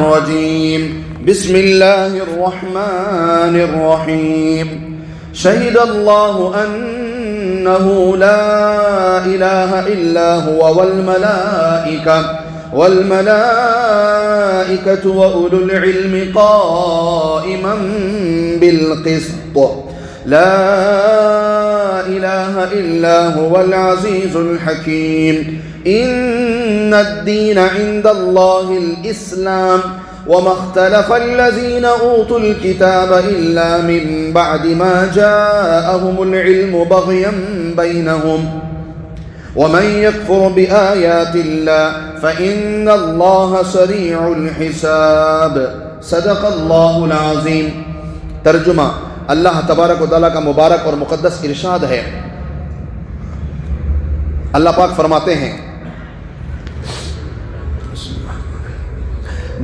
الرجيم بسم الله الرحمن الرحيم شهد الله أنه لا إله إلا هو والملائكة وأولو العلم قائما بالقسط لا إله إلا هو العزيز الحكيم إن الدين عند الله الإسلام وما اختلف الذين أوتوا الكتاب إلا من بعد ما جاءهم العلم بغيا بينهم ومن يكفر بآيات الله فإن الله سريع الحساب صدق اللہ العظیم۔ ترجمہ اللہ تبارک و تعالیٰ کا مبارک اور مقدس ارشاد ہے۔ اللہ پاک فرماتے ہیں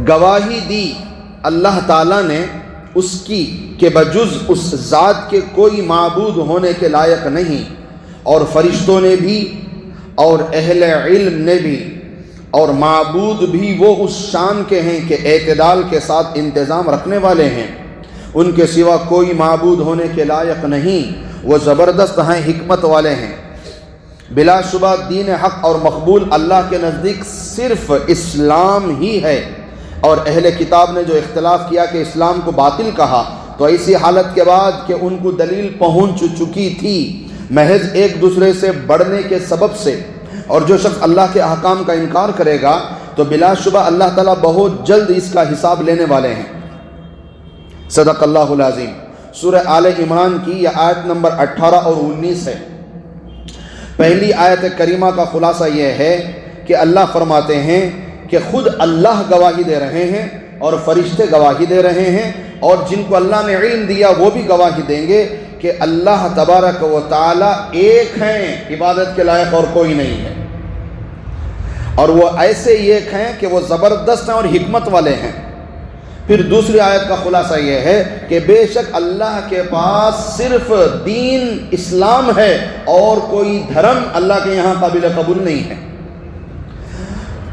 گواہی دی اللہ تعالیٰ نے اس کی کہ بجز اس ذات کے کوئی معبود ہونے کے لائق نہیں، اور فرشتوں نے بھی اور اہل علم نے بھی، اور معبود بھی وہ اس شان کے ہیں کہ اعتدال کے ساتھ انتظام رکھنے والے ہیں، ان کے سوا کوئی معبود ہونے کے لائق نہیں، وہ زبردست ہیں، حکمت والے ہیں۔ بلا شبہ دین حق اور مقبول اللہ کے نزدیک صرف اسلام ہی ہے، اور اہل کتاب نے جو اختلاف کیا کہ اسلام کو باطل کہا تو ایسی حالت کے بعد کہ ان کو دلیل پہنچ چکی تھی محض ایک دوسرے سے بڑھنے کے سبب سے، اور جو شخص اللہ کے احکام کا انکار کرے گا تو بلا شبہ اللہ تعالیٰ بہت جلد اس کا حساب لینے والے ہیں۔ صدق اللہ العظیم۔ سورہ آل عمران کی یہ آیت نمبر 18 اور 19 ہے۔ پہلی آیت کریمہ کا خلاصہ یہ ہے کہ اللہ فرماتے ہیں کہ خود اللہ گواہی دے رہے ہیں اور فرشتے گواہی دے رہے ہیں، اور جن کو اللہ نے علم دیا وہ بھی گواہی دیں گے کہ اللہ تبارک و تعالی ایک ہیں، عبادت کے لائق اور کوئی نہیں ہے، اور وہ ایسے ایک ہیں کہ وہ زبردست ہیں اور حکمت والے ہیں۔ پھر دوسری آیت کا خلاصہ یہ ہے کہ بے شک اللہ کے پاس صرف دین اسلام ہے اور کوئی دھرم اللہ کے یہاں قابل قبول نہیں ہے۔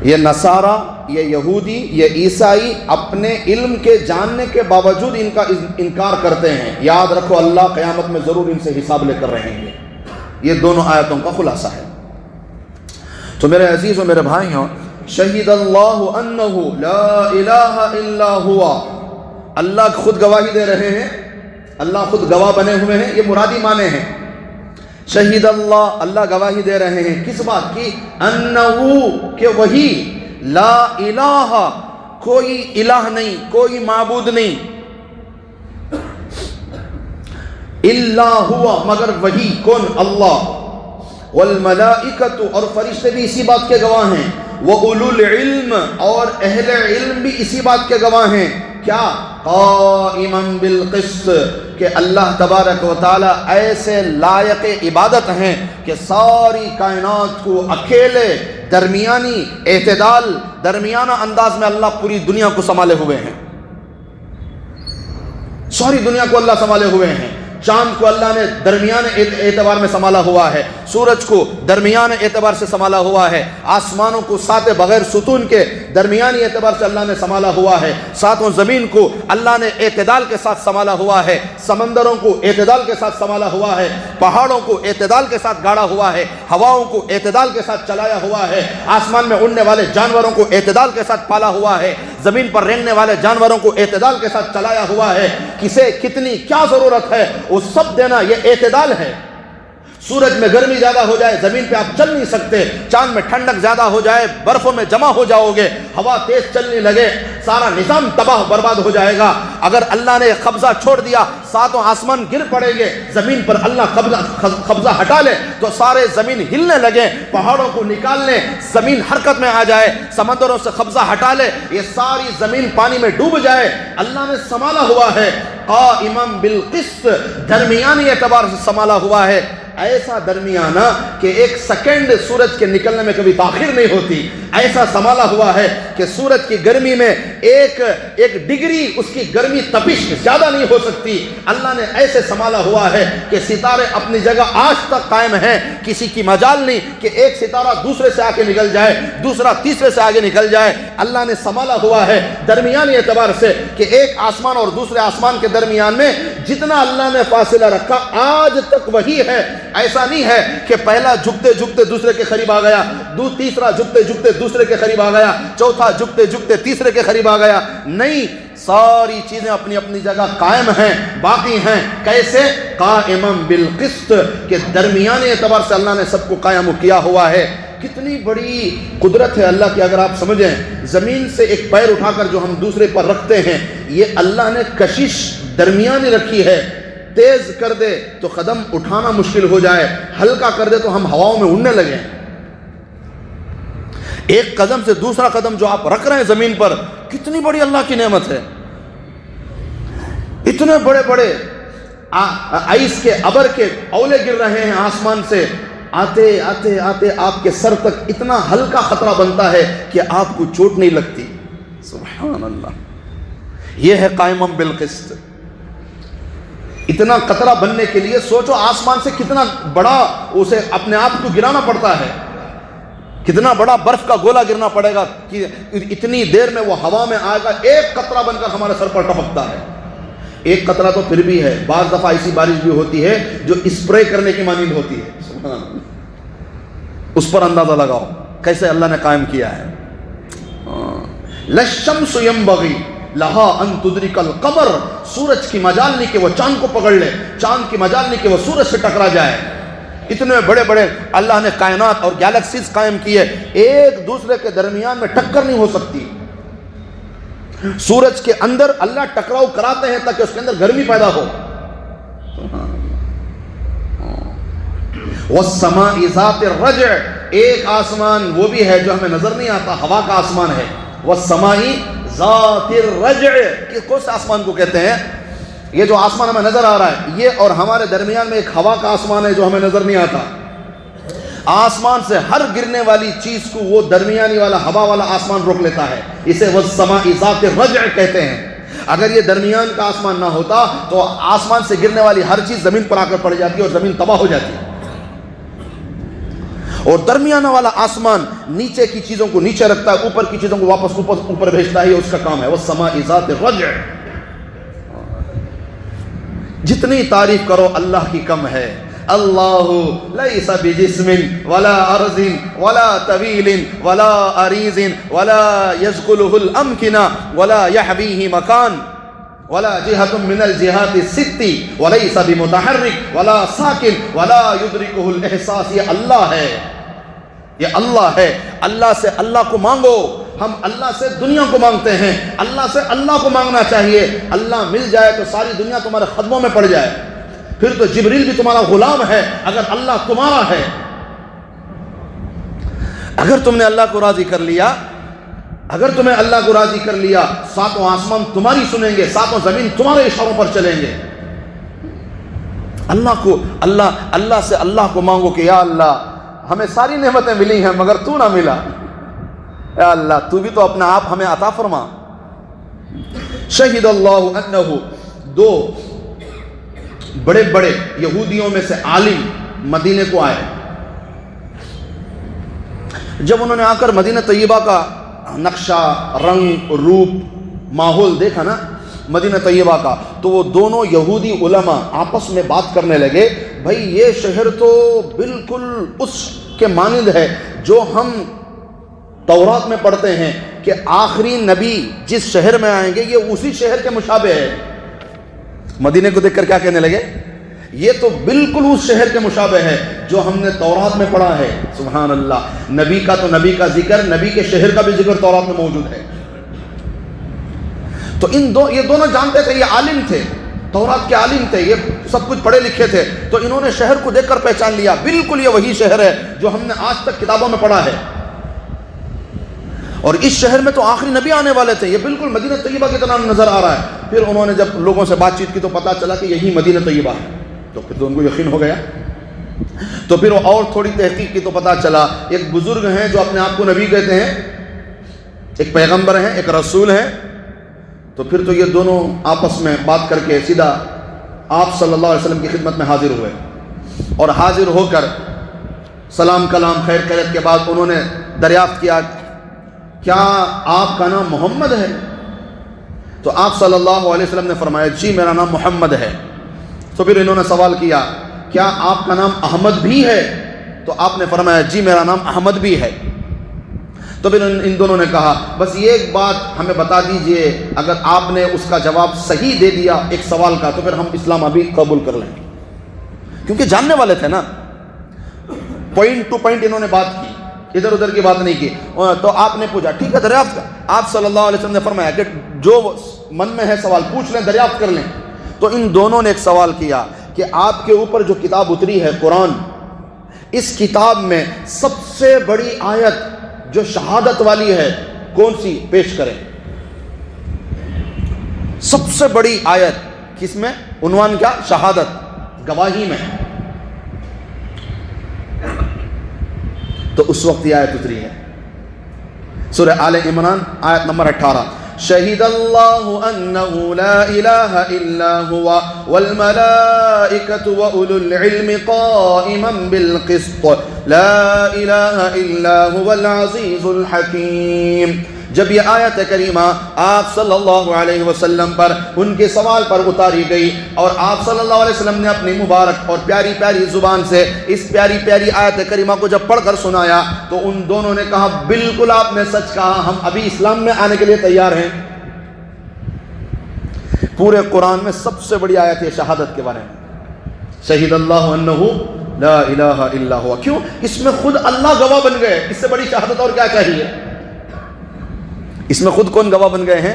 یہ نصارہ، یہ یہودی، یہ عیسائی اپنے علم کے جاننے کے باوجود ان کا انکار کرتے ہیں۔ یاد رکھو اللہ قیامت میں ضرور ان سے حساب لے کر رہیں گے۔ یہ دونوں آیتوں کا خلاصہ ہے۔ تو میرے عزیز و میرے بھائیوں، شہید اللہ انہ لا الہ الا ہوا، اللہ خود گواہی دے رہے ہیں، اللہ خود گواہ بنے ہوئے ہیں، یہ مرادی معنی ہیں۔ شہید اللہ، اللہ گواہی دے رہے ہیں کس بات کی؟ انہو، کہ وہی، لا الہ، کوئی الہ نہیں، کوئی معبود نہیں، الا ہوا، مگر وہی، کون؟ اللہ، والملائکۃ، اور فرشتے بھی اسی بات کے گواہ ہیں، وَأُولُو الْعِلْمِ، اور اہل علم بھی اسی بات کے گواہ ہیں، کیا؟ قائماً بالقسط، کہ اللہ تبارک و تعالی ایسے لائق عبادت ہیں کہ ساری کائنات کو اکیلے درمیانی اعتدال، درمیانہ انداز میں اللہ پوری دنیا کو سنبھالے ہوئے ہیں، ساری دنیا کو اللہ سنبھالے ہوئے ہیں۔ چاند کو اللہ نے درمیان اعتبار میں سنبھالا ہوا ہے، سورج کو درمیان اعتبار سے سنبھالا ہوا ہے، آسمانوں کو ساتھ بغیر ستون کے درمیانی اعتبار سے اللہ نے سنبھالا ہوا ہے، ساتوں زمین کو اللہ نے اعتدال کے ساتھ سنبھالا ہوا ہے، سمندروں کو اعتدال کے ساتھ سنبھالا ہوا ہے، پہاڑوں کو اعتدال کے ساتھ گاڑا ہوا ہے، ہواؤں کو اعتدال کے ساتھ چلایا ہوا ہے، آسمان میں اڑنے والے جانوروں کو اعتدال کے ساتھ پالا ہوا ہے، زمین پر رینگنے والے جانوروں کو اعتدال کے ساتھ چلایا ہوا ہے۔ کسے کتنی کیا ضرورت ہے وہ سب دینا، یہ اعتدال ہے۔ سورج میں گرمی زیادہ ہو جائے زمین پہ آپ چل نہیں سکتے، چاند میں ٹھنڈک زیادہ ہو جائے برفوں میں جمع ہو جاؤ گے، ہوا تیز چلنے لگے سارا نظام تباہ برباد ہو جائے گا۔ اگر اللہ نے قبضہ چھوڑ دیا ساتوں آسمان گر پڑیں گے، زمین پر اللہ قبضہ ہٹا لے تو سارے زمین ہلنے لگے، پہاڑوں کو نکال لے، زمین حرکت میں آ جائے، سمندروں سے قبضہ ہٹا لے، یہ ساری زمین پانی میں ڈوب جائے، اللہ نے سنبھالا ہوا ہے۔ قائماً بالقسط، درمیانی اعتبار سے سنبھالا ہوا ہے۔ ایسا درمیانہ کہ ایک سیکنڈ سورج کے نکلنے میں کبھی تاخیر نہیں ہوتی، ایسا سنبھالا ہوا ہے کہ سورج کی گرمی میں ایک ڈگری اس کی گرمی تپش زیادہ نہیں ہو سکتی۔ اللہ نے ایسے سنبھالا ہوا ہے کہ ستارے اپنی جگہ آج تک قائم ہیں، کسی کی مجال نہیں کہ ایک ستارہ دوسرے سے آگے نکل جائے، دوسرا تیسرے سے آگے نکل جائے۔ اللہ نے سنبھالا ہوا ہے درمیانی اعتبار سے کہ ایک آسمان اور دوسرے آسمان کے درمیان میں جتنا اللہ نے فاصلہ رکھا آج تک وہی ہے۔ ایسا نہیں ہے کہ پہلا جھکتے جھکتے دوسرے کے قریب آ گیا، تیسرا جھکتے جھکتے دوسرے کے قریب آ گیا، چوتھا جھکتے جھکتے تیسرے کے قریب آ گیا، نہیں، ساری چیزیں اپنی اپنی جگہ قائم ہیں، باقی ہیں۔ کیسے؟ قائما بالقسط، کہ درمیانے اعتبار سے اللہ نے سب کو قائم کیا ہوا ہے۔ کتنی بڑی قدرت ہے اللہ کی اگر آپ سمجھیں۔ زمین سے ایک پیر اٹھا کر جو ہم دوسرے پر رکھتے ہیں، یہ اللہ نے کشش درمیانی رکھی ہے۔ تیز کر دے تو قدم اٹھانا مشکل ہو جائے، ہلکا کر دے تو ہم ہواؤں میں اڑنے لگیں۔ ایک قدم سے دوسرا قدم جو آپ رکھ رہے ہیں زمین پر، کتنی بڑی اللہ کی نعمت ہے۔ اتنے بڑے بڑے آئس کے ابر کے اولے گر رہے ہیں آسمان سے، آتے آتے آتے آپ کے سر تک اتنا ہلکا خطرہ بنتا ہے کہ آپ کو چوٹ نہیں لگتی۔ سبحان اللہ، یہ ہے قائم بالقسط۔ اتنا قطرہ بننے کے لیے سوچو آسمان سے کتنا بڑا اسے اپنے آپ کو گرانا پڑتا ہے، کتنا بڑا برف کا گولا گرنا پڑے گا کہ اتنی دیر میں وہ ہوا میں آئے گا، ایک قطرہ بن کر ہمارے سر پر ٹپکتا ہے۔ ایک قطرہ تو پھر بھی ہے، بعض دفعہ ایسی بارش بھی ہوتی ہے جو اسپرے کرنے کی مانند ہوتی ہے۔ سبحان اللہ، اس پر اندازہ لگاؤ کیسے اللہ نے قائم کیا ہے۔ لَلشَّمْسُ يَنبَغِي لَهَا أَن تُدْرِكَ الْقَمَرَ، سورج کی مجال نہیں کہ وہ چاند کو پکڑ لے، چاند کی مجال نہیں کہ وہ سورج سے ٹکرا جائے۔ اتنے بڑے بڑے اللہ نے کائنات اور گیلیکسیز قائم کیے، ایک دوسرے کے درمیان میں ٹکر نہیں ہو سکتی۔ سورج کے اندر اللہ ٹکراؤ کراتے ہیں تاکہ اس کے اندر گرمی پیدا ہو۔ وَالسَّمَاءِ ذَاتِ الرَّجْعِ، ایک آسمان وہ بھی ہے جو ہمیں نظر نہیں آتا، ہوا کا آسمان ہے۔ وَالسَّمَاءِ ذَاتِ الرَّجْعِ، کون سے آسمان کو کہتے ہیں؟ یہ جو آسمان ہمیں نظر آ رہا ہے، یہ اور ہمارے درمیان میں ایک ہوا کا آسمان ہے جو ہمیں نظر نہیں آتا۔ آسمان سے ہر گرنے والی چیز کو وہ درمیانی والا ہوا والا آسمان روک لیتا ہے، اسے وَالسَّمَاءِ ذَاتِ الرَّجْعِ کہتے ہیں۔ اگر یہ درمیان کا آسمان نہ ہوتا تو آسمان سے گرنے والی ہر چیز زمین پر آ کر پڑ جاتی اور زمین تباہ ہو جاتی۔ اور درمیانہ والا آسمان نیچے کی چیزوں کو نیچے رکھتا ہے، اوپر کی چیزوں کو واپس اوپر بھیجتا ہے، یہ اس کا کام ہے۔ وَالسَّمَاءِ ذَاتِ الرَّجْعِ، جتنی تعریف کرو اللہ کی کم ہے۔ اللہ لیس بجسم ولا ارض ولا طویل ولا عریض ولا یشغلہ الامکنہ ولا یحویہ مکان ولا جہۃ من الجہات الست ولیس بمتحرک ولا ساکن ولا یدرکہ الاحساس، یہ اللہ ہے، یہ اللہ ہے۔ اللہ سے اللہ کو مانگو، ہم اللہ سے دنیا کو مانگتے ہیں، اللہ سے اللہ کو مانگنا چاہیے۔ اللہ مل جائے تو ساری دنیا تمہارے قدموں میں پڑ جائے، پھر تو جبریل بھی تمہارا غلام ہے اگر اللہ تمہارا ہے۔ اگر تم نے اللہ کو راضی کر لیا، اگر تمہیں اللہ کو راضی کر لیا، ساتوں آسمان تمہاری سنیں گے، ساتوں زمین تمہارے اشاروں پر چلیں گے۔ اللہ سے اللہ کو مانگو کہ یا اللہ ہمیں ساری نعمتیں ملی ہیں مگر تو نہ ملا، یا اللہ تو بھی تو اپنا آپ ہمیں عطا فرما۔ شہید اللہ انہ، دو بڑے بڑے یہودیوں میں سے عالم مدینے کو آئے۔ جب انہوں نے آ کر مدینہ طیبہ کا نقشہ، رنگ، روپ، ماحول دیکھا نا مدینہ طیبہ کا، تو وہ دونوں یہودی علماء آپس میں بات کرنے لگے، بھائی یہ شہر تو بالکل اس کے مانند ہے جو ہم تورات میں پڑھتے ہیں کہ آخری نبی جس شہر میں آئیں گے یہ اسی شہر کے مشابہ ہے۔ مدینے کو دیکھ کر کیا کہنے لگے؟ یہ تو بالکل اس شہر کے مشابہ ہے جو ہم نے تورات میں پڑھا ہے۔ سبحان اللہ، نبی کا تو نبی کا ذکر، نبی کے شہر کا بھی ذکر تورات میں موجود ہے۔ تو یہ دونوں جانتے تھے، یہ عالم تھے، تورات کے عالم تھے، یہ سب کچھ پڑھے لکھے تھے، تو انہوں نے شہر کو دیکھ کر پہچان لیا، بالکل یہ وہی شہر ہے جو ہم نے آج تک کتابوں میں پڑھا ہے، اور اس شہر میں تو آخری نبی آنے والے تھے، یہ بالکل مدینہ طیبہ کی طرح نظر آ رہا ہے۔ پھر انہوں نے جب لوگوں سے بات چیت کی تو پتہ چلا کہ یہی مدینہ طیبہ ہے، تو پھر تو ان کو یقین ہو گیا تو پھر اور تھوڑی تحقیق کی تو پتہ چلا ایک بزرگ ہیں جو اپنے آپ کو نبی کہتے ہیں، ایک پیغمبر ہیں، ایک رسول ہیں، تو پھر تو یہ دونوں آپس میں بات کر کے سیدھا آپ صلی اللہ علیہ وسلم کی خدمت میں حاضر ہوئے، اور حاضر ہو کر سلام کلام خیر خیریت کے بعد انہوں نے دریافت کیا کیا آپ کا نام محمد ہے؟ تو آپ صلی اللہ علیہ وسلم نے فرمایا جی میرا نام محمد ہے۔ تو پھر انہوں نے سوال کیا کیا آپ کا نام احمد بھی ہے؟ تو آپ نے فرمایا جی میرا نام احمد بھی ہے۔ تو پھر ان دونوں نے کہا بس یہ ایک بات ہمیں بتا دیجئے، اگر آپ نے اس کا جواب صحیح دے دیا ایک سوال کا تو پھر ہم اسلام ابھی قبول کر لیں، کیونکہ جاننے والے تھے نا، پوائنٹ ٹو پوائنٹ انہوں نے بات کی، ادھر ادھر کی بات نہیں کی۔ تو آپ نے پوچھا ٹھیک ہے دریافت کر، آپ صلی اللہ علیہ وسلم نے فرمایا کہ جو من میں ہے سوال پوچھ لیں، دریافت کر لیں۔ تو ان دونوں نے ایک سوال کیا کہ آپ کے اوپر جو کتاب اتری ہے قرآن، اس کتاب میں سب سے بڑی آیت جو شہادت والی ہے کون سی؟ پیش کریں۔ سب سے بڑی آیت کس میں؟ عنوان کیا؟ شہادت، گواہی میں۔ تو اس وقت یہ آیت اتری ہے سورہ آل عمران آیت نمبر 18، شہید اللہ انہ لا الہ الا ہوا والملائکۃ واولو العلم قائما بالقسط لا الہ الا هو العزیز الحکیم۔ جب یہ آیت کریمہ آپ صلی اللہ علیہ وسلم پر ان کے سوال پر اتاری گئی اور آپ صلی اللہ علیہ وسلم نے اپنی مبارک اور پیاری پیاری زبان سے اس پیاری پیاری آیت کریمہ کو جب پڑھ کر سنایا تو ان دونوں نے کہا بالکل آپ نے سچ کہا، ہم ابھی اسلام میں آنے کے لیے تیار ہیں۔ پورے قرآن میں سب سے بڑی آیت ہے شہادت کے بارے میں، شہید اللہ انہ لا الہ الا ہوا۔ کیوں؟ اس میں خود اللہ گواہ بن گئے، اس سے بڑی شہادت اور کیا چاہیے؟ اس میں خود کون گواہ بن گئے ہیں؟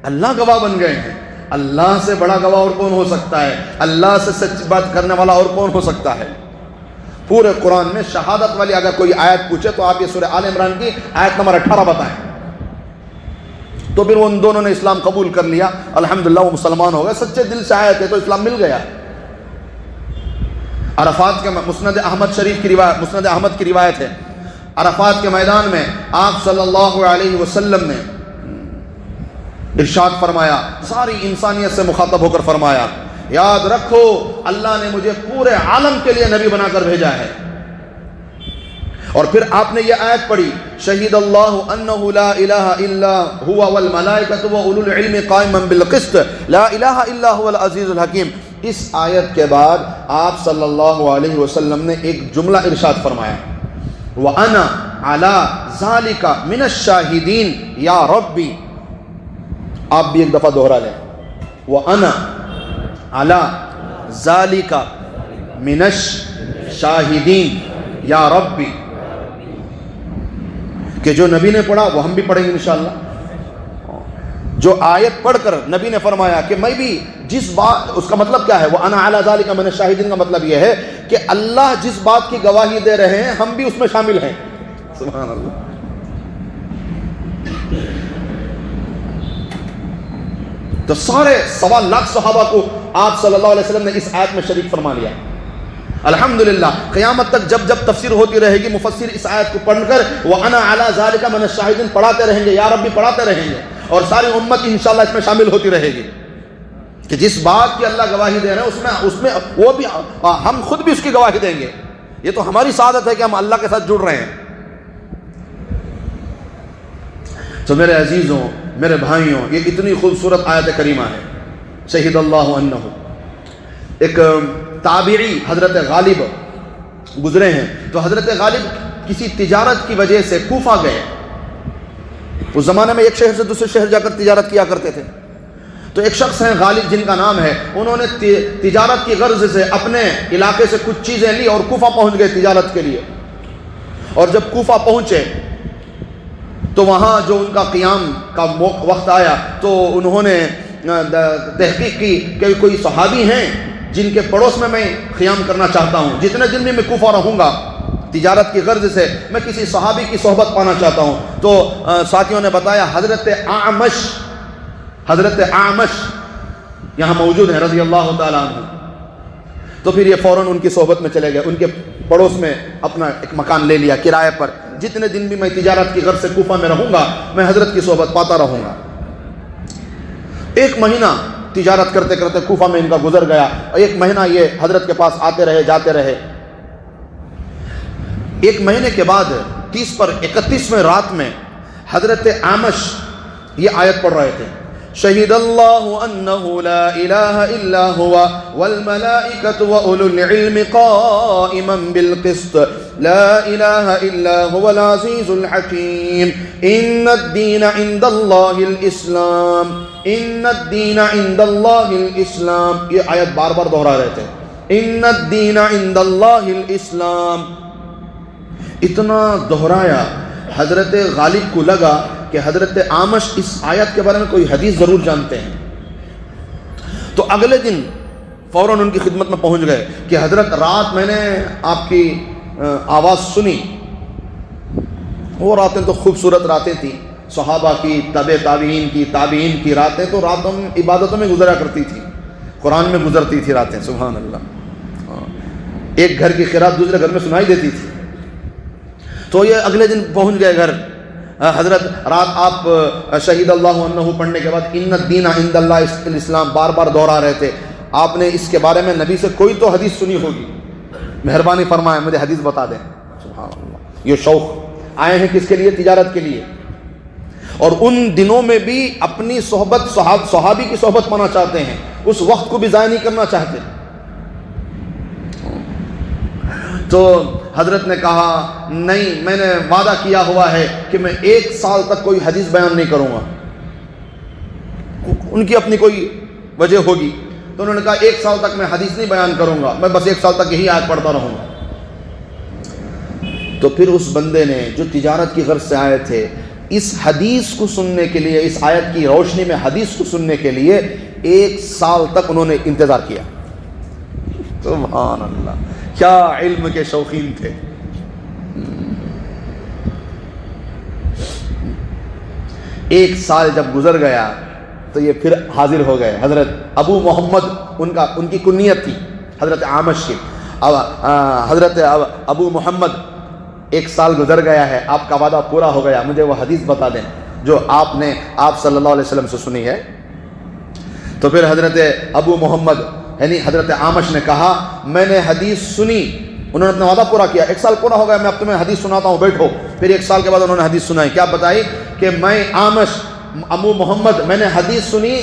اللہ گواہ بن گئے ہیں۔ اللہ سے بڑا گواہ اور کون ہو سکتا ہے؟ اللہ سے سچ بات کرنے والا اور کون ہو سکتا ہے؟ پورے قرآن میں شہادت والی اگر کوئی آیت پوچھے تو آپ یہ سورہ آل عمران کی آیت نمبر 18 بتائیں۔ تو پھر ان دونوں نے اسلام قبول کر لیا، الحمدللہ وہ مسلمان ہو گئے، سچے دل سے آئے تھے تو اسلام مل گیا۔ عرفات کے مسند احمد شریف کی روایت، مسند احمد کی روایت ہے، عرفات کے میدان میں آپ صلی اللہ علیہ وسلم نے ارشاد فرمایا، ساری انسانیت سے مخاطب ہو کر فرمایا یاد رکھو اللہ نے مجھے پورے عالم کے لیے نبی بنا کر بھیجا ہے۔ اور پھر آپ نے یہ آیت پڑھی، شہید اللہ انہ لا الہ الا ہوا والملائکۃ واولو العلم قائما بالقسط لا الہ الا هو العزیز الحکیم۔ اس آیت کے بعد آپ صلی اللہ علیہ وسلم نے ایک جملہ ارشاد فرمایا، وَأَنَا عَلَى ذَلِكَ مِنَ الشَّاهِدِينَ یا ربی۔ آپ بھی ایک دفعہ دوہرا لیں، وَأَنَا عَلَى ذَلِكَ مِنَ الشَّاهِدِينَ یا ربی، کہ جو نبی نے پڑھا وہ ہم بھی پڑھیں گے انشاءاللہ۔ جو آیت پڑھ کر نبی نے فرمایا کہ میں بھی جس بات، اس کا مطلب کیا ہے؟ وَأَنَا عَلَى ذَلِكَ مِنَ الشَّاهِدِينَ کا مطلب یہ ہے کہ اللہ جس بات کی گواہی دے رہے ہیں ہم بھی اس میں شامل ہیں۔ سبحان اللہ۔ تو سارے 1.25 لاکھ صحابہ کو آپ صلی اللہ علیہ وسلم نے اس آیت میں شریک فرما لیا۔ الحمدللہ قیامت تک جب جب تفسیر ہوتی رہے گی مفسر اس آیت کو پڑھ کر وَأَنَا عَلَى ذَلِكَ مِنَ الشَّاهِدِينَ پڑھاتے رہیں گے، یا ربی پڑھاتے رہیں گے، اور ساری امت انشاءاللہ اس میں شامل ہوتی رہے گی کہ جس بات کی اللہ گواہی دے رہے ہیں اس میں وہ بھی ہم خود بھی اس کی گواہی دیں گے۔ یہ تو ہماری سعادت ہے کہ ہم اللہ کے ساتھ جڑ رہے ہیں۔ تو میرے عزیزوں، میرے بھائیوں، یہ اتنی خوبصورت آیت کریمہ ہے، شہید اللہ انہ۔ ایک تابعی حضرت غالب گزرے ہیں، تو حضرت غالب کسی تجارت کی وجہ سے کوفہ گئے۔ اس زمانے میں ایک شہر سے دوسرے شہر جا کر تجارت کیا کرتے تھے۔ تو ایک شخص ہیں غالب جن کا نام ہے، انہوں نے تجارت کی غرض سے اپنے علاقے سے کچھ چیزیں لی اور کوفہ پہنچ گئے تجارت کے لیے۔ اور جب کوفہ پہنچے تو وہاں جو ان کا قیام کا وقت آیا تو انہوں نے تحقیق کی کہ کوئی صحابی ہیں جن کے پڑوس میں قیام کرنا چاہتا ہوں، جتنے دن میں کوفہ رہوں گا تجارت کی غرض سے میں کسی صحابی کی صحبت پانا چاہتا ہوں۔ تو ساتھیوں نے بتایا حضرت اعمش یہاں موجود ہیں رضی اللہ تعالیٰ عنہ۔ تو پھر یہ فوراً ان کی صحبت میں چلے گئے، ان کے پڑوس میں اپنا ایک مکان لے لیا کرائے پر. جتنے دن بھی میں تجارت کی غرض سے کوفہ میں رہوں گا میں حضرت کی صحبت پاتا رہوں گا. 1 مہینہ تجارت کرتے کرتے کوفہ میں ان کا گزر گیا، اور 1 مہینہ یہ حضرت کے پاس آتے رہے جاتے رہے. 1 مہینے کے بعد 30 پر 31ویں رات میں حضرت اعمش یہ آیت پڑھ رہے تھے، شہید اللہ انہ لا الہ الا ہوا والملائکۃ واولو العلم قائما بالقسط لا الہ الا هو العزیز الحکیم ان الدین عند اللہ الاسلام ان الدین عند اللہ الاسلام. یہ آیت بار بار دہرا رہے تھے، ان الدین عند اللہ الاسلام. اتنا دہرایا حضرت غالب کو لگا کہ حضرت اعمش اس آیت کے بارے میں کوئی حدیث ضرور جانتے ہیں. تو اگلے دن فوراً ان کی خدمت میں پہنچ گئے کہ حضرت رات میں نے آپ کی آواز سنی. وہ راتیں تو خوبصورت راتیں تھیں، صحابہ کی، تابعین کی راتیں تو راتوں عبادتوں میں گزرا کرتی تھی، قرآن میں گزرتی تھی راتیں. سبحان اللہ. ایک گھر کی قرات دوسرے گھر میں سنائی دیتی تھی. تو یہ اگلے دن پہنچ گئے گھر. حضرت رات آپ شہید اللہ انہ پڑھنے کے بعد ان الدین عند اللہ الاسلام بار بار دہرا رہے تھے. آپ نے اس کے بارے میں نبی سے کوئی تو حدیث سنی ہوگی، مہربانی فرمائے مجھے حدیث بتا دیں. سبحان اللہ. یہ شوق آئے ہیں کس کے لیے؟ تجارت کے لیے. اور ان دنوں میں بھی اپنی صحبت صحابی کی صحبت پانا چاہتے ہیں، اس وقت کو بھی ضائع نہیں کرنا چاہتے. تو حضرت نے کہا نہیں، میں نے وعدہ کیا ہوا ہے کہ میں 1 سال تک کوئی حدیث بیان نہیں کروں گا. ان کی اپنی کوئی وجہ ہوگی، تو انہوں نے کہا 1 سال تک میں حدیث نہیں بیان کروں گا، میں بس 1 سال تک یہی آیت پڑھتا رہوں گا. تو پھر اس بندے نے جو تجارت کی غرض سے آئے تھے، اس حدیث کو سننے کے لیے، اس آیت کی روشنی میں حدیث کو سننے کے لیے 1 سال تک انہوں نے انتظار کیا. سبحان اللہ، کیا علم کے شوقین تھے. 1 سال جب گزر گیا تو یہ پھر حاضر ہو گئے. حضرت ابو محمد ان کی کنیت تھی حضرت اعمش کی. حضرت ابو محمد 1 سال گزر گیا ہے، آپ کا وعدہ پورا ہو گیا، مجھے وہ حدیث بتا دیں جو آپ نے صلی اللہ علیہ وسلم سے سنی ہے. تو پھر حضرت ابو محمد یعنی حضرت اعمش نے کہا میں نے حدیث سنی. انہوں نے اپنا وعدہ پورا کیا، 1 سال پورا ہو گیا، میں اب تمہیں حدیث سناتا ہوں، بیٹھو. پھر 1 سال کے بعد انہوں نے حدیث سنائی. کیا بتائی؟ کہ میں اعمش ابو محمد میں نے حدیث سنی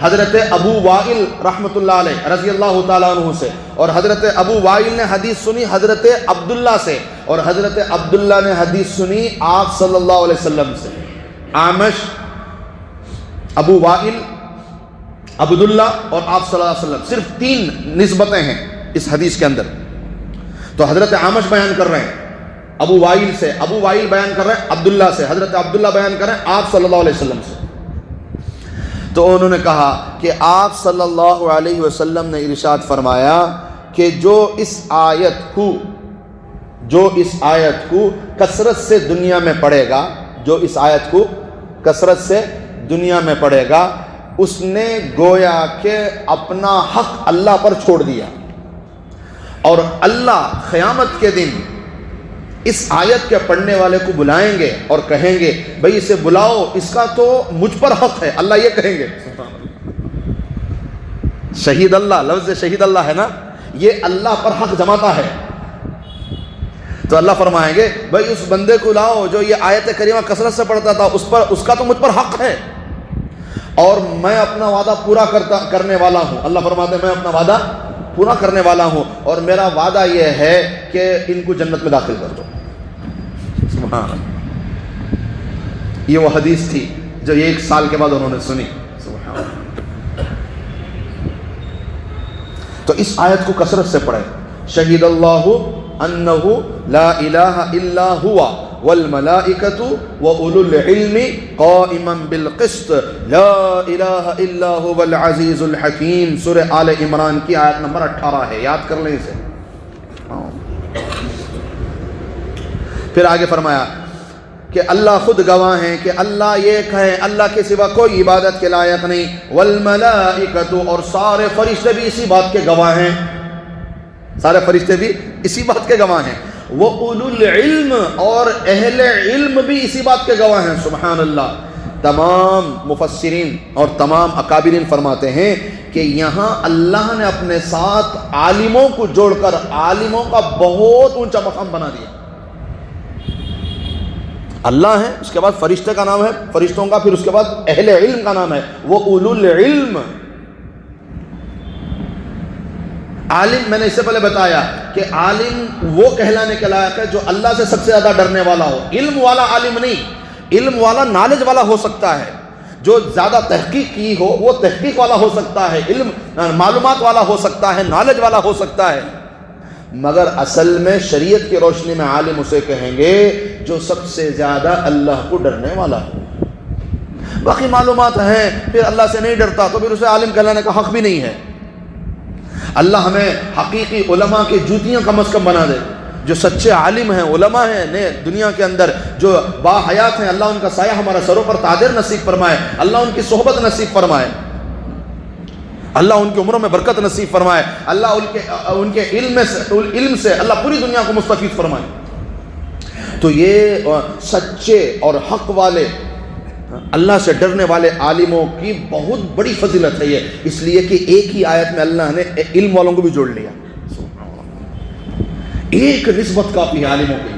حضرت ابو وائل رحمۃ اللہ علیہ رضی اللہ تعالیٰ عنہ سے، اور حضرت ابو وائل نے حدیث سنی حضرت عبداللہ سے، اور حضرت عبداللہ نے حدیث سنی آپ صلی اللہ علیہ وسلم سے. اعمش، ابو وائل، عبداللہ اور آپ صلی اللہ علیہ وسلم، صرف 3 نسبتیں ہیں اس حدیث کے اندر. تو حضرت اعمش بیان کر رہے ہیں ابو وائل سے، ابو وائل بیان کر رہے ہیں عبداللہ سے، حضرت عبداللہ بیان کر رہے ہیں آپ صلی اللہ علیہ وسلم سے. تو انہوں نے کہا کہ آپ صلی اللہ علیہ وسلم نے ارشاد فرمایا کہ جو اس آیت کو کثرت سے دنیا میں پڑھے گا، جو اس آیت کو کثرت سے دنیا میں پڑھے گا، اس نے گویا کہ اپنا حق اللہ پر چھوڑ دیا. اور اللہ قیامت کے دن اس آیت کے پڑھنے والے کو بلائیں گے اور کہیں گے بھئی اسے بلاؤ، اس کا تو مجھ پر حق ہے. اللہ یہ کہیں گے. شہید اللہ، لفظ شہید اللہ ہے نا، یہ اللہ پر حق جماتا ہے. تو اللہ فرمائیں گے بھئی اس بندے کو لاؤ جو یہ آیت کریمہ کثرت سے پڑھتا تھا، اس کا تو مجھ پر حق ہے، اور میں اپنا وعدہ پورا کرنے والا ہوں. اللہ فرماتے ہیں میں اپنا وعدہ پورا کرنے والا ہوں، اور میرا وعدہ یہ ہے کہ ان کو جنت میں داخل کر دو. سبحان اللہ. یہ وہ حدیث تھی جو 1 سال کے بعد انہوں نے سنی. سبحان اللہ. تو اس آیت کو کثرت سے پڑھیں. شہید اللہ انہ لا الہ الا ہوا والملائکۃ واولو العلم قائما بالقسط لا الہ الا هو العزیز الحکیم. سورہ آل عمران کی آیت نمبر 18 ہے، یاد کر لیں اسے. پھر آگے فرمایا کہ اللہ خود گواہ ہیں کہ اللہ ایک ہے، اللہ کے سوا کوئی عبادت کے لائق نہیں. والملائکۃ، اور سارے فرشتے بھی اسی بات کے گواہ ہیں. سارے فرشتے بھی اسی بات کے گواہ ہیں. وہ اولو العلم اور اہل علم بھی اسی بات کے گواہ ہیں. سبحان اللہ. تمام مفسرین اور تمام اکابرین فرماتے ہیں کہ یہاں اللہ نے اپنے ساتھ عالموں کو جوڑ کر عالموں کا بہت اونچا مقام بنا دیا. اللہ ہے، اس کے بعد فرشتے کا نام ہے فرشتوں کا، پھر اس کے بعد اہل علم کا نام ہے وہ اولو العلم. عالم میں نے اس سے پہلے بتایا کہ عالم وہ کہلانے کے لائق ہے جو اللہ سے سب سے زیادہ ڈرنے والا ہو. علم والا عالم نہیں، علم والا نالج والا ہو سکتا ہے، جو زیادہ تحقیق کی ہو وہ تحقیق والا ہو سکتا ہے، علم معلومات والا ہو سکتا ہے، نالج والا ہو سکتا ہے. مگر اصل میں شریعت کی روشنی میں عالم اسے کہیں گے جو سب سے زیادہ اللہ کو ڈرنے والا ہو. باقی معلومات ہیں پھر اللہ سے نہیں ڈرتا تو پھر اسے عالم کہلانے کا حق بھی نہیں ہے. اللہ ہمیں حقیقی علماء کی جوتیاں کم از کم بنا دے. جو سچے عالم ہیں، علماء ہیں دنیا کے اندر جو با حیات ہیں، اللہ ان کا سایہ ہمارا سروں پر تاجر نصیب فرمائے، اللہ ان کی صحبت نصیب فرمائے، اللہ ان کی عمروں میں برکت نصیب فرمائے، اللہ ان کے علم سے اللہ پوری دنیا کو مستفید فرمائے. تو یہ سچے اور حق والے اللہ سے ڈرنے والے عالموں کی بہت بڑی فضیلت ہے یہ، اس لیے کہ ایک ہی آیت میں اللہ نے علم والوں کو بھی جوڑ لیا. ایک نسبت کافی ہے عالموں کی.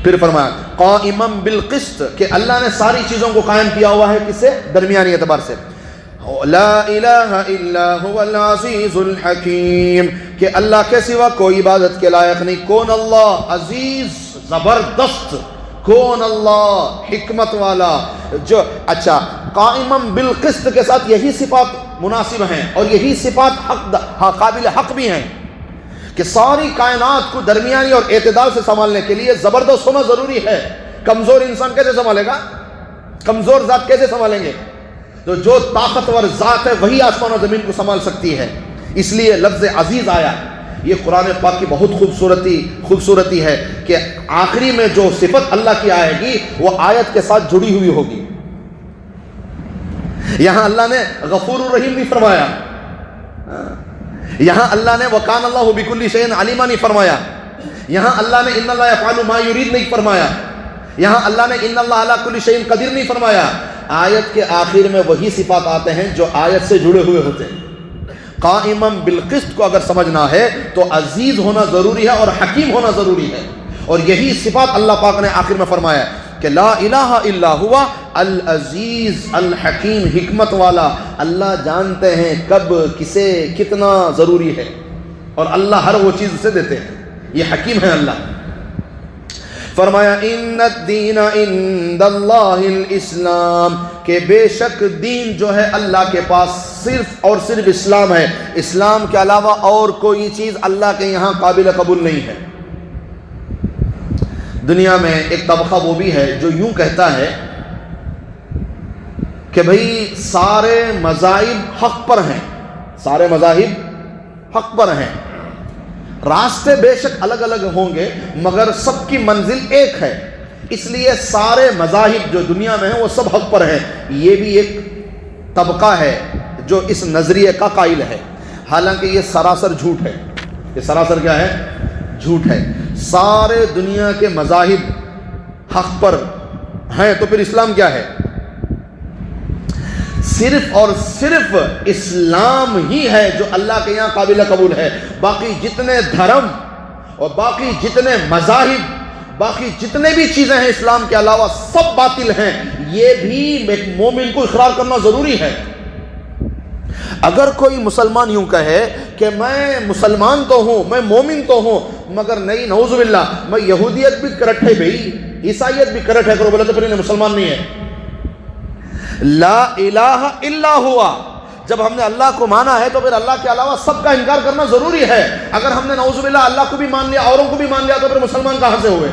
پھر فرمایا قائما بالقسط کہ اللہ نے ساری چیزوں کو قائم کیا ہوا ہے، کس سے؟ درمیانی اعتبار سے. لا الہ الا هو العزیز الحکیم کہ اللہ کے سوا کوئی عبادت کے لائق نہیں. کون اللہ؟ عزیز زبردست. کون اللہ؟ حکمت والا. جو اچھا قائما بالقسط کے ساتھ یہی صفات مناسب ہیں اور یہی صفات قابل حق بھی ہیں کہ ساری کائنات کو درمیانی اور اعتدال سے سنبھالنے کے لیے زبردست ہونا ضروری ہے. کمزور انسان کیسے سنبھالے گا؟ کمزور ذات کیسے سنبھالیں گے؟ تو جو طاقتور ذات ہے وہی آسمان و زمین کو سنبھال سکتی ہے. اس لیے لفظ عزیز آیا. یہ قرآن پاک کی بہت خوبصورتی ہے کہ آخری میں جو صفت اللہ کی آئے گی وہ آیت کے ساتھ جڑی ہوئی ہوگی. یہاں اللہ نے غفور الرحیم نہیں فرمایا، یہاں اللہ نے وکان اللہ بکل شیء علیما نہیں فرمایا، یہاں اللہ نے ان اللہ یفعل ما یرید نہیں فرمایا، یہاں اللہ نے ان اللہ علی کل شیء قدیر نہیں فرمایا. آیت کے آخر میں وہی صفات آتے ہیں جو آیت سے جڑے ہوئے ہوتے ہیں. قائما بالقسط کو اگر سمجھنا ہے تو عزیز ہونا ضروری ہے اور حکیم ہونا ضروری ہے، اور یہی صفات اللہ پاک نے آخر میں فرمایا کہ لا الہ الا ہوا العزیز الحکیم. حکمت والا. اللہ جانتے ہیں کب کسے کتنا ضروری ہے اور اللہ ہر وہ چیز اسے دیتے ہیں. یہ حکیم ہے اللہ. فرمایا ان الدین عند اللہ الاسلام کہ بے شک دین جو ہے اللہ کے پاس صرف اور صرف اسلام ہے. اسلام کے علاوہ اور کوئی چیز اللہ کے یہاں قابل قبول نہیں ہے. دنیا میں ایک طبقہ وہ بھی ہے جو یوں کہتا ہے کہ بھئی سارے مذاہب حق پر ہیں، سارے مذاہب حق پر ہیں، راستے بے شک الگ الگ ہوں گے مگر سب کی منزل ایک ہے، اس لیے سارے مذاہب جو دنیا میں ہیں وہ سب حق پر ہیں. یہ بھی ایک طبقہ ہے جو اس نظریے کا قائل ہے، حالانکہ یہ سراسر جھوٹ ہے. یہ سراسر کیا ہے؟ جھوٹ ہے. سارے دنیا کے مذاہب حق پر ہیں تو پھر اسلام کیا ہے؟ صرف اور صرف اسلام ہی ہے جو اللہ کے یہاں قابل قبول ہے. باقی جتنے دھرم اور باقی جتنے مذاہب باقی جتنے بھی چیزیں ہیں اسلام کے علاوہ سب باطل ہیں. یہ بھی ایک مومن کو اقرار کرنا ضروری ہے. اگر کوئی مسلمان یوں کہے کہ میں مسلمان تو ہوں، میں مومن تو ہوں، مگر نہیں نعوذ باللہ میں یہودیت بھی کرٹ ہے بھئی، عیسائیت بھی کرٹ ہے، کرو بولے تو پھر انہیں مسلمان نہیں ہے. لا الہ الا ہوا. جب ہم نے اللہ کو مانا ہے تو پھر اللہ کے علاوہ سب کا انکار کرنا ضروری ہے. اگر ہم نے نعوذ باللہ اللہ کو بھی مان لیا، اوروں کو بھی مان لیا تو پھر مسلمان کہاں سے ہوئے؟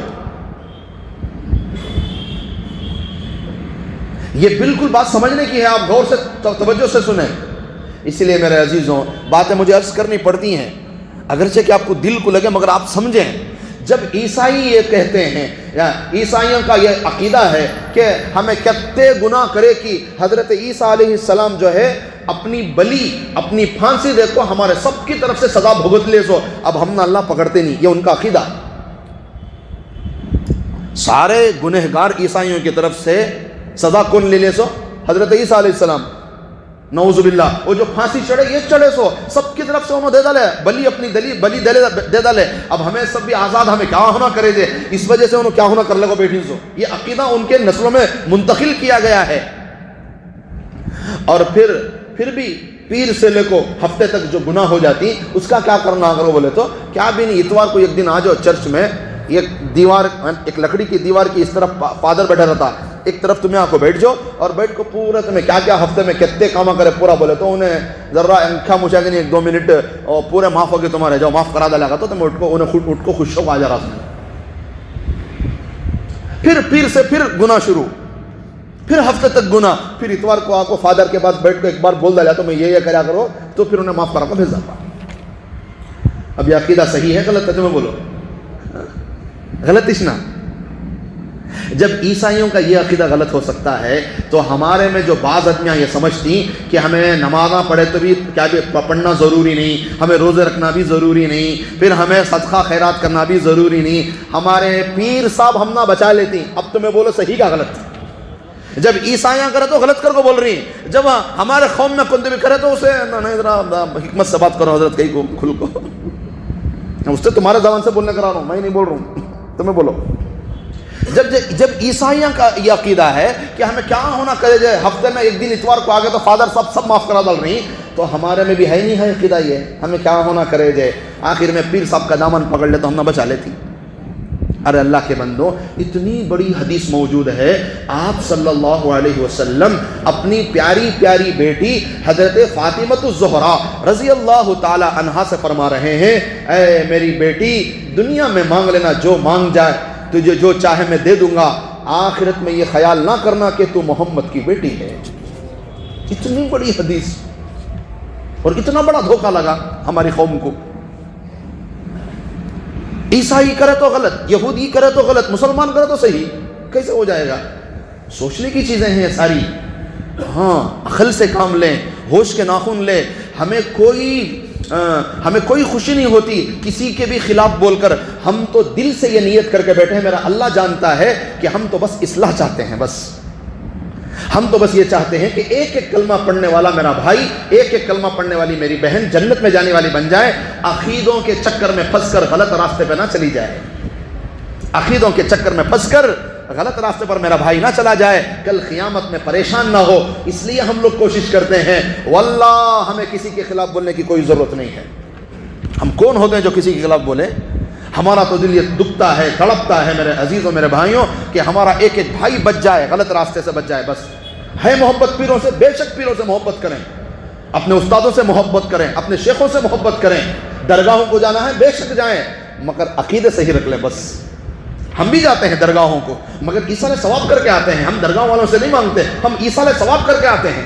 یہ بالکل بات سمجھنے کی ہے، آپ غور سے توجہ سے سنیں. اسی لیے میرے عزیزوں باتیں مجھے عرض کرنی پڑتی ہیں اگرچہ کہ آپ کو دل کو لگے، مگر آپ سمجھیں. جب عیسائی یہ کہتے ہیں یا عیسائیوں کا یہ عقیدہ ہے کہ ہمیں کتے گناہ کرے کہ حضرت عیسیٰ علیہ السلام جو ہے اپنی بلی اپنی پھانسی دیکھو ہمارے سب کی طرف سے سزا بھگت لے سو، اب ہم نہ اللہ پکڑتے نہیں، یہ ان کا عقیدہ۔ سارے گنہگار عیسائیوں کی طرف سے سزا کون لے سو؟ حضرت عیسیٰ علیہ السلام، نعوذ باللہ۔ وہ جو پھانسی چڑھے یہ چڑھے سو سب کی طرف سے انہوں دے ڈالے، بلی اپنی بلی دے ڈالے، اب ہمیں سب بھی آزاد، ہمیں کیا ہونا کرے دے، اس وجہ سے انہوں کیا ہونا کر لے کو بیٹھی سو۔ یہ عقیدہ ان کے نسلوں میں منتقل کیا گیا ہے۔ اور پھر بھی پیر سے لے کو ہفتے تک جو گناہ ہو جاتی اس کا کیا کرنا کرو بولے تو کیا بھی نہیں، اتوار کو ایک دن آ جاؤ چرچ میں، ایک لکڑی کی دیوار کی اس طرف فادر بیٹھا رہتا، ایک طرف تمہیں آ کو بیٹھ جاؤ اور بیٹھ کو پورا تمہیں کیا کیا ہفتے میں کتنے کام کرے پورا بولے تو انہیں ذرا انکھا مچا کے نہیں 1-2 منٹ اور پورے معاف ہو کے تمہارے جاؤ معاف کرا دے گا تو تم اٹھ کو خوش ہو آ جا رہا۔ پھر پیر سے پھر گناہ شروع، پھر ہفتے تک گناہ، پھر اتوار کو آ کو فادر کے پاس بیٹھ کو ایک بار بول دیا تو میں یہ کرا کرو تو پھر انہیں معاف کرا کو بھیج جاتا۔ اب یہ عقیدہ صحیح ہے غلط ہے؟ تمہیں بولو غلط اشنا۔ جب عیسائیوں کا یہ عقیدہ غلط ہو سکتا ہے تو ہمارے میں جو بعض آدمیاں یہ سمجھتی کہ ہمیں نمازاں پڑھے تو بھی کیا بھی پڑھنا ضروری نہیں، ہمیں روزے رکھنا بھی ضروری نہیں، پھر ہمیں صدقہ خیرات کرنا بھی ضروری نہیں، ہمارے پیر صاحب ہم نہ بچا لیتی۔ اب تمہیں بولو صحیح کا غلط؟ جب عیسائیاں کرے تو غلط کر کو بول رہی ہیں، جب ہمارے قوم میں کندے بھی کرے تو اسے نہیں ذرا حکمت سے بات کرو حضرت، کہیں کو کھل کو، اس سے تمہارے زبان سے بولنے کرا رہا ہوں، میں نہیں بول رہا ہوں، تمہیں بولو۔ جب عیسائیاں کا یہ عقیدہ ہے کہ ہمیں کیا ہونا کرے جائے، ہفتے میں ایک دن اتوار کو آگے تو فادر صاحب سب معاف کرا ڈال رہی، تو ہمارے میں بھی ہے نہیں ہے عقیدہ یہ ہمیں کیا ہونا کرے جائے، آخر میں پیر صاحب کا دامن پکڑ لے تو ہم نہ بچا لیتی۔ ارے اللہ کے بندو، اتنی بڑی حدیث موجود ہے، آپ صلی اللہ علیہ وسلم اپنی پیاری پیاری بیٹی حضرت فاطمہ الزہرا رضی اللہ تعالی عنہا سے فرما رہے ہیں، اے میری بیٹی دنیا میں مانگ لینا جو مانگ جائے، تجھے جو چاہے میں دے دوں گا، آخرت میں یہ خیال نہ کرنا کہ تو محمد کی بیٹی ہے۔ اتنی بڑی حدیث اور اتنا بڑا دھوکہ لگا ہماری قوم کو۔ عیسائی کرے تو غلط، یہودی کرے تو غلط، مسلمان کرے تو صحیح، کیسے ہو جائے گا؟ سوچنے کی چیزیں ہیں ساری۔ ہاں عقل سے کام لیں، ہوش کے ناخن لیں، ہمیں کوئی خوشی نہیں ہوتی کسی کے بھی خلاف بول کر، ہم تو دل سے یہ نیت کر کے بیٹھے ہیں، میرا اللہ جانتا ہے کہ ہم تو بس اصلاح چاہتے ہیں، بس ہم تو بس یہ چاہتے ہیں کہ ایک ایک کلمہ پڑھنے والا میرا بھائی، ایک ایک کلمہ پڑھنے والی میری بہن جنت میں جانے والی بن جائے، عقیدوں کے چکر میں پھنس کر غلط راستے پہ نہ چلی جائے، عقیدوں کے چکر میں پھنس کر غلط راستے پر میرا بھائی نہ چلا جائے، کل قیامت میں پریشان نہ ہو۔ اس لیے ہم لوگ کوشش کرتے ہیں، واللہ ہمیں کسی کے خلاف بولنے کی کوئی ضرورت نہیں ہے۔ ہم کون ہوتے ہیں جو کسی کے خلاف بولے؟ ہمارا تو دل یہ دکھتا ہے، تڑپتا ہے میرے عزیزوں میرے بھائیوں کہ ہمارا ایک ایک بھائی بچ جائے، غلط راستے سے بچ جائے۔ بس ہے محبت پیروں سے، بے شک پیروں سے محبت کریں، اپنے استادوں سے محبت کریں، اپنے شیخوں سے محبت کریں، درگاہوں کو جانا ہے بے شک جائیں، مگر عقیدے صحیح رکھ لیں۔ بس ہم بھی جاتے ہیں درگاہوں کو، مگر ایصال ثواب کر کے آتے ہیں، ہم درگاہ والوں سے نہیں مانگتے، ہم ایصال ثواب کر کے آتے ہیں۔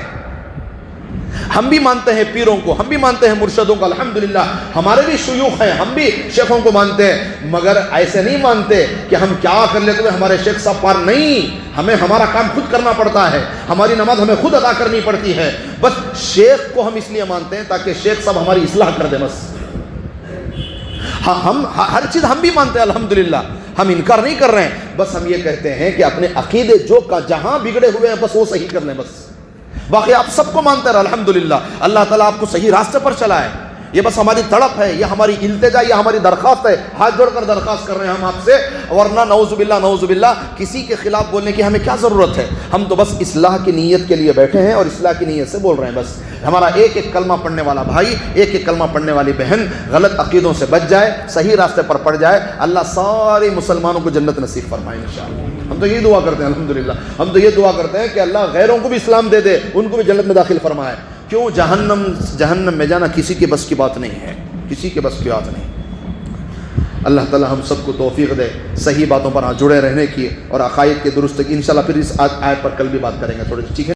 ہم بھی مانتے ہیں پیروں کو، ہم بھی مانتے ہیں مرشدوں کو، الحمدللہ ہمارے بھی شیوخ ہیں، ہم بھی شیخوں کو مانتے ہیں، مگر ایسے نہیں مانتے کہ ہم کیا کر لیتے ہوئے ہمارے شیخ صاحب پار نہیں، ہمیں ہمارا کام خود کرنا پڑتا ہے، ہماری نماز ہمیں خود ادا کرنی پڑتی ہے۔ بس شیخ کو ہم اس لیے مانتے ہیں تاکہ شیخ صاحب ہماری اصلاح کر دیں، بس ہم ہر چیز ہم بھی مانتے ہیں الحمدللہ، ہم انکار نہیں کر رہے ہیں، بس ہم یہ کہتے ہیں کہ اپنے عقیدے جو کا جہاں بگڑے ہوئے ہیں بس وہ صحیح کر لیں، بس باقی آپ سب کو مانتے رہے الحمدللہ، اللہ تعالیٰ آپ کو صحیح راستے پر چلائے۔ یہ بس ہماری تڑپ ہے، یہ ہماری التجا، یہ ہماری درخواست ہے، ہاتھ جوڑ کر درخواست کر رہے ہیں ہم آپ سے، ورنہ نعوذ باللہ کسی کے خلاف بولنے کی ہمیں کیا ضرورت ہے؟ ہم تو بس اصلاح کی نیت کے لیے بیٹھے ہیں اور اصلاح کی نیت سے بول رہے ہیں۔ بس ہمارا ایک ایک کلمہ پڑھنے والا بھائی، ایک ایک کلمہ پڑھنے والی بہن غلط عقیدوں سے بچ جائے، صحیح راستے پر پڑ جائے، اللہ سارے مسلمانوں کو جنت نصیب فرمائے انشاءاللہ۔ ہم تو یہ دعا کرتے ہیں الحمدللہ، ہم تو یہ دعا کرتے ہیں کہ اللہ غیروں کو بھی اسلام دے دے، ان کو بھی جنت میں داخل فرمائے۔ کیوں؟ جہنم میں جانا کسی کے بس کی بات نہیں ہے، کسی کے بس کی بات نہیں۔ اللہ تعالی ہم سب کو توفیق دے صحیح باتوں پر جڑے رہنے کی اور عقائد کے درست کی۔ انشاءاللہ پھر اس آیت پر کل بھی بات کریں گے تھوڑی، ٹھیک ہے؟